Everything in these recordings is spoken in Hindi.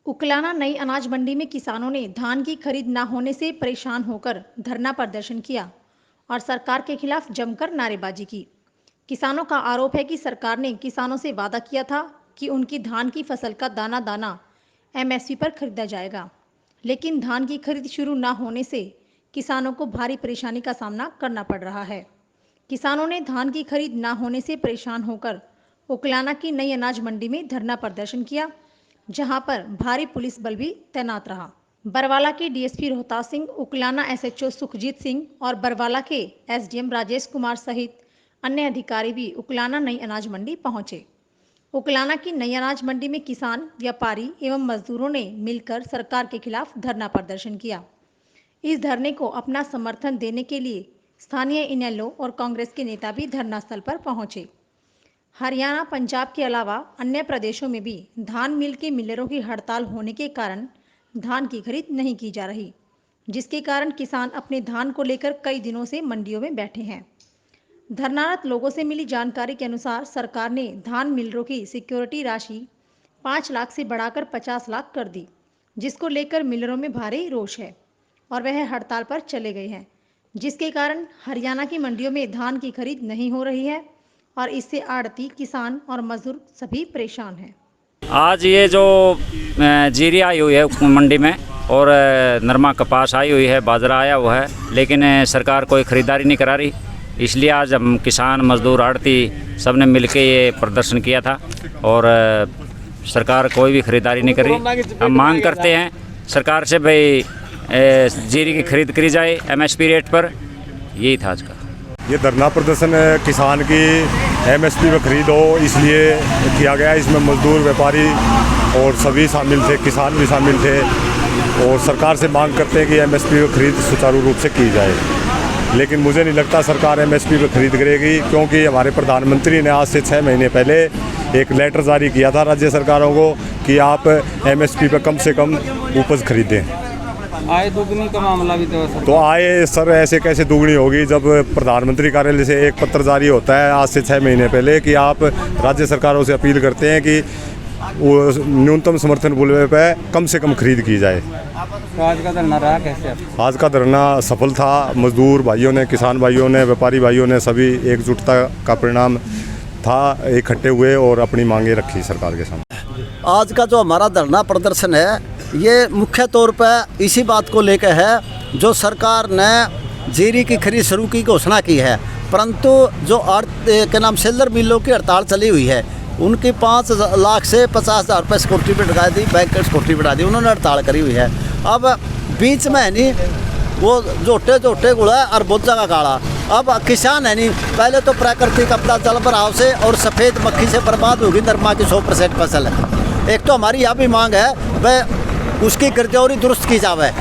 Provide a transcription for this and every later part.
उकलाना नई अनाज मंडी में किसानों ने धान की खरीद न होने से परेशान होकर धरना प्रदर्शन किया और सरकार के खिलाफ जमकर नारेबाजी की। किसानों का आरोप है कि सरकार ने किसानों से वादा किया था कि उनकी धान की फसल का दाना दाना एमएसपी पर खरीदा जाएगा, लेकिन धान की खरीद शुरू न होने से किसानों को भारी परेशानी का सामना करना पड़ रहा है। किसानों ने धान की खरीद न होने से परेशान होकर उकलाना की नई अनाज मंडी में धरना प्रदर्शन किया, जहां पर भारी पुलिस बल भी तैनात रहा। बरवाला के डीएसपी रोहतास सिंह, उकलाना एसएचओ सुखजीत सिंह और बरवाला के एसडीएम राजेश कुमार सहित अन्य अधिकारी भी उकलाना नई अनाज मंडी पहुंचे। उकलाना की नई अनाज मंडी में किसान, व्यापारी एवं मजदूरों ने मिलकर सरकार के खिलाफ धरना प्रदर्शन किया। इस धरने को अपना समर्थन देने के लिए स्थानीय इनेलो और कांग्रेस के नेता भी धरना स्थल पर पहुंचे। हरियाणा, पंजाब के अलावा अन्य प्रदेशों में भी धान मिल के मिलरों की हड़ताल होने के कारण धान की खरीद नहीं की जा रही, जिसके कारण किसान अपने धान को लेकर कई दिनों से मंडियों में बैठे हैं। धरनारत लोगों से मिली जानकारी के अनुसार सरकार ने धान मिलरों की सिक्योरिटी राशि 5 लाख से बढ़ाकर 50 लाख कर दी, जिसको लेकर मिलरों में भारी रोष है और वह हड़ताल पर चले गए हैं, जिसके कारण हरियाणा की मंडियों में धान की खरीद नहीं हो रही है और इससे आड़ती, किसान और मजदूर सभी परेशान हैं। आज ये जो जीरी आई हुई है मंडी में और नरमा कपास आई हुई है, बाजरा आया हुआ है, लेकिन सरकार कोई ख़रीदारी नहीं करा रही। इसलिए आज हम किसान, मजदूर, आड़ती सब ने मिल के ये प्रदर्शन किया था और सरकार कोई भी ख़रीदारी नहीं कर रही। हम मांग करते हैं सरकार से, भाई जीरी की खरीद करी जाए एमएसपी रेट पर। यही था आज का ये धरना प्रदर्शन किसान की एमएसपी में खरीद हो इसलिए किया गया। इसमें मजदूर, व्यापारी और सभी शामिल थे, किसान भी शामिल थे और सरकार से मांग करते हैं कि एमएसपी में खरीद सुचारू रूप से की जाए। लेकिन मुझे नहीं लगता सरकार एमएसपी में खरीद करेगी, क्योंकि हमारे प्रधानमंत्री ने आज से 6 महीने पहले एक लेटर जारी किया था राज्य सरकारों को कि आप एमएसपी पर कम से कम उपज खरीदें। आय दोगुनी का मामला भी तो आय सर ऐसे कैसे दोगुनी होगी, जब प्रधानमंत्री कार्यालय से एक पत्र जारी होता है आज से 6 महीने पहले कि आप राज्य सरकारों से अपील करते हैं कि वो न्यूनतम समर्थन मूल्य पे कम से कम खरीद की जाए। तो आज का धरना रहा कैसे? आज का धरना सफल था। मजदूर भाइयों ने, किसान भाइयों ने, व्यापारी भाइयों ने सभी एकजुटता का परिणाम था, इकट्ठे हुए और अपनी मांगे रखी सरकार के सामने। आज का जो हमारा धरना प्रदर्शन है ये मुख्य तौर पर इसी बात को लेकर है, जो सरकार ने जीरी की खरीद शुरू की घोषणा की है, परंतु जो के नाम सेलर मिलों की हड़ताल चली हुई है उनकी 5 लाख से 50,000 रुपये सिक्योरिटी पे लगा दी, बैंक की सिक्योरिटी बढ़ा दी, उन्होंने हड़ताल करी हुई है। अब बीच में है नहीं वो जोटे गुड़ा और बोझा का काला। अब किसान है नहीं, पहले तो प्राकृतिक आपदा जल भराव से और सफ़ेद मक्खी से बर्बाद होगी नरमा की 100% फसल है। एक तो हमारी यह भी मांग है वह उसकी गिरदौरी दुरुस्त की जावे।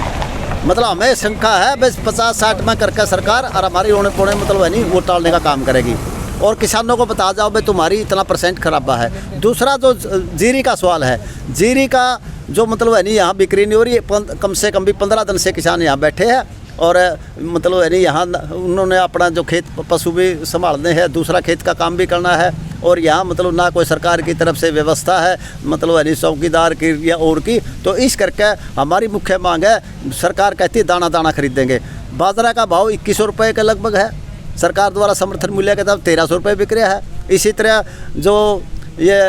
मतलब हमें शंका है बस 50-60 में करके सरकार और हमारी होने पौने मतलब है नहीं वो टालने का काम करेगी और किसानों को बता जाओ भाई तुम्हारी इतना % खराबा है। दूसरा जो जीरी का सवाल है, जीरी का जो मतलब है नहीं यहाँ बिक्री नहीं हो रही, कम से कम भी 15 दिन से किसान यहाँ बैठे हैं और मतलब है नहीं यहाँ उन्होंने अपना जो खेत पशु भी संभालने हैं, दूसरा खेत का काम भी करना है और यहाँ मतलब ना कोई सरकार की तरफ से व्यवस्था है मतलब है नहीं चौकीदार की या और की। तो इस करके हमारी मुख्य मांग है, सरकार कहती है दाना दाना खरीदेंगे। बाजरा का भाव 2100 रुपये के लगभग है, सरकार द्वारा समर्थन मूल्य के तहत 1300 रुपये बिक रहा है। इसी तरह जो ये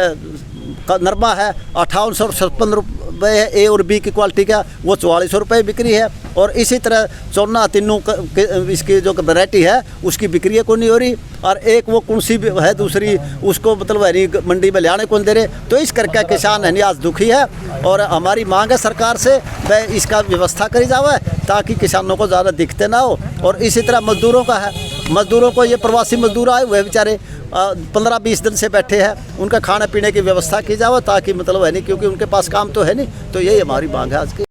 नरमा है 5856 रुपये है, ए और बी की क्वालिटी का, वो 4400 रुपये बिक्री है। और इसी तरह चौना तीनों इसकी जो वैरायटी है उसकी बिक्री को नहीं हो रही और एक वो कुंसी भी है दूसरी उसको मतलब है मंडी में ले आने को नहीं दे रहे। तो इस करके किसान है आज दुखी है और हमारी मांग है सरकार से वह इसका व्यवस्था करी जावे ताकि किसानों को ज़्यादा दिक्कतें ना हो। और इसी तरह मजदूरों का है, मजदूरों को ये प्रवासी मजदूर आए हुए बेचारे 15-20 दिन से बैठे हैं, उनका खाने पीने की व्यवस्था की जाए ताकि मतलब है नहीं, क्योंकि उनके पास काम तो है नहीं। तो यही हमारी मांग है आज की।